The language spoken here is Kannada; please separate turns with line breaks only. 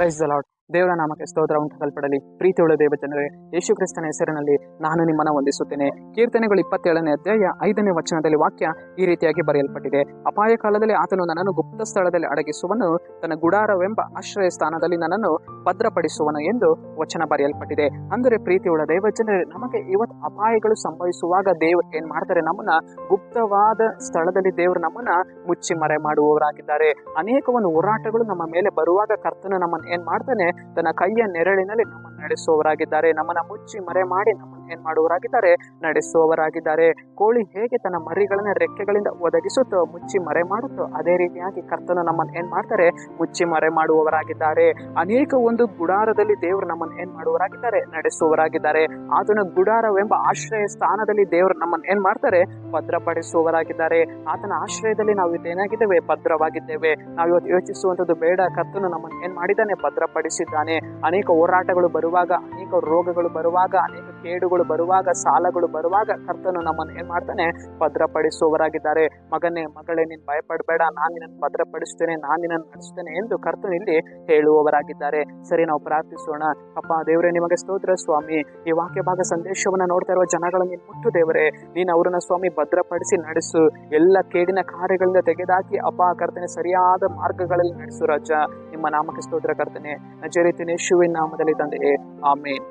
Praise the lord. ದೇವರ ನಾಮಕ್ಕೆ ಸ್ತೋತ್ರ ಉಂಟಾಗಲ್ಪಡಲಿ. ಪ್ರೀತಿಯುಳ್ಳ ದೇವ ಜನರೇ, ಯೇಸು ಕ್ರಿಸ್ತನ ಹೆಸರಿನಲ್ಲಿ ನಾನು ನಿಮ್ಮನ್ನು ವಂದಿಸುತ್ತೇನೆ. ಕೀರ್ತನೆಗಳು 27ನೇ ಅಧ್ಯಾಯ 5ನೇ ವಚನದಲ್ಲಿ ವಾಕ್ಯ ಈ ರೀತಿಯಾಗಿ ಬರೆಯಲ್ಪಟ್ಟಿದೆ. ಅಪಾಯ ಕಾಲದಲ್ಲಿ ಆತನು ನನ್ನನ್ನು ಗುಪ್ತ ಸ್ಥಳದಲ್ಲಿ ಅಡಗಿಸುವನು, ತನ್ನ ಗುಡಾರವೆಂಬ ಆಶ್ರಯ ಸ್ಥಾನದಲ್ಲಿ ನನ್ನನ್ನು ಭದ್ರಪಡಿಸುವನು ಎಂದು ವಚನ ಬರೆಯಲ್ಪಟ್ಟಿದೆ. ಅಂದರೆ ಪ್ರೀತಿಯುಳ್ಳ ದೇವ ಜನರೇ, ನಮಗೆ ಇವತ್ತು ಅಪಾಯಗಳು ಸಂಭವಿಸುವಾಗ ದೇವರು ಏನ್ ಮಾಡ್ತಾರೆ, ನಮ್ಮನ್ನ ಗುಪ್ತವಾದ ಸ್ಥಳದಲ್ಲಿ ದೇವರು ನಮ್ಮನ್ನ ಮುಚ್ಚಿ ಮರೆ ಮಾಡುವವರಾಗಿದ್ದಾರೆ. ಅನೇಕ ಒಂದು ಹೋರಾಟಗಳು ನಮ್ಮ ಮೇಲೆ ಬರುವಾಗ ಕರ್ತನು ನಮ್ಮನ್ನು ಏನ್ ಮಾಡ್ತಾನೆ, ತನ್ನ ಕೈಯ ನೆರಳಿನಲ್ಲಿ ನಮ್ಮನ್ನು ನಡೆಸುವವರಾಗಿದ್ದಾರೆ. ನಮ್ಮನ್ನ ಮುಚ್ಚಿ ಮರೆ ಮಾಡಿ ನಮ್ಮನ್ನು ಏನ್ ಮಾಡುವವರಾಗಿದ್ದಾರೆ, ನಡೆಸುವವರಾಗಿದ್ದಾರೆ. ಕೋಳಿ ಹೇಗೆ ತನ್ನ ಮರಿಗಳನ್ನ ರೆಕ್ಕೆಗಳಿಂದ ಒದಗಿಸುತ್ತೋ, ಮುಚ್ಚಿ ಮರೆ ಮಾಡುತ್ತೋ, ಅದೇ ರೀತಿಯಾಗಿ ಕರ್ತನು ನಮ್ಮನ್ನು ಏನ್ ಮಾಡ್ತಾರೆ, ಮುಚ್ಚಿ ಮರೆ ಮಾಡುವವರಾಗಿದ್ದಾರೆ. ಅನೇಕ ಒಂದು ಗುಡಾರದಲ್ಲಿ ದೇವರು ನಮ್ಮನ್ನು ಏನ್ ಮಾಡುವವರಾಗಿದ್ದಾರೆ, ನಡೆಸುವವರಾಗಿದ್ದಾರೆ. ಆತನ ಗುಡಾರವೆಂಬ ಆಶ್ರಯ ಸ್ಥಾನದಲ್ಲಿ ದೇವರು ನಮ್ಮನ್ನು ಏನ್ ಮಾಡ್ತಾರೆ, ಭದ್ರಪಡಿಸುವವರಾಗಿದ್ದಾರೆ. ಆತನ ಆಶ್ರಯದಲ್ಲಿ ನಾವು ಏನಾಗಿದ್ದೇವೆ, ಭದ್ರವಾಗಿದ್ದೇವೆ. ನಾವು ಇವತ್ತು ಯೋಚಿಸುವಂಥದ್ದು ಬೇಡ, ಕರ್ತನು ನಮ್ಮನ್ನು ಏನ್ ಮಾಡಿದ್ದಾನೆ, ಭದ್ರಪಡಿಸಿದ್ದಾನೆ. ಅನೇಕ ಹೋರಾಟಗಳು ಬರುವಾಗ, ಅನೇಕ ರೋಗಗಳು ಬರುವಾಗ, ಅನೇಕ ಕೇಡುಗಳು ಬರುವಾಗ, ಸಾಲಗಳು ಬರುವಾಗ ಕರ್ತನು ನಮ್ಮನ್ನು ಏನ್ ಮಾಡ್ತಾನೆ, ಭದ್ರಪಡಿಸುವವರಾಗಿದ್ದಾರೆ. ಮಗನೇ ಮಗಳೇ, ನೀನು ಭಯಪಡಬೇಡ, ನಾನು ನಿನ್ನನ್ನು ಭದ್ರಪಡಿಸ್ತೇನೆ, ನಾನು ನಿನ್ನನ್ನು ನಡೆಸ್ತೇನೆ ಎಂದು ಕರ್ತನು ಇಲ್ಲಿ ಹೇಳುವವರಾಗಿದ್ದಾರೆ. ಸರಿ, ನಾವು ಪ್ರಾರ್ಥಿಸೋಣ. ಅಪ್ಪ ದೇವರೇ, ನಿಮಗೆ ಸ್ತೋತ್ರ ಸ್ವಾಮಿ. ಈ ವಾಕ್ಯ ಭಾಗ ಸಂದೇಶವನ್ನ ನೋಡ್ತಾ ಇರುವ ಜನಗಳನ್ನು ನೀನು ಮುಟ್ಟು ದೇವರೇ, ನೀನು ಅವರನ್ನ ಸ್ವಾಮಿ ಭದ್ರಪಡಿಸಿ ನಡೆಸು. ಎಲ್ಲ ಕೇಡಿನ ಕಾರ್ಯಗಳಿಂದ ತೆಗೆದಾಕಿ ಅಪ್ಪ ಕರ್ತನೆ ಸರಿಯಾದ ಮಾರ್ಗಗಳಲ್ಲಿ ನಡೆಸು ರಾಜ. ನಿಮ್ಮ ನಾಮಕ್ಕೆ ಸ್ತೋತ್ರ ಕರ್ತನೆ, ನಜರೇತಿನ ಯೇಸುವಿನ ನಾಮದಲ್ಲಿ ತಂದೆಯೇ, ಆಮೇನ್.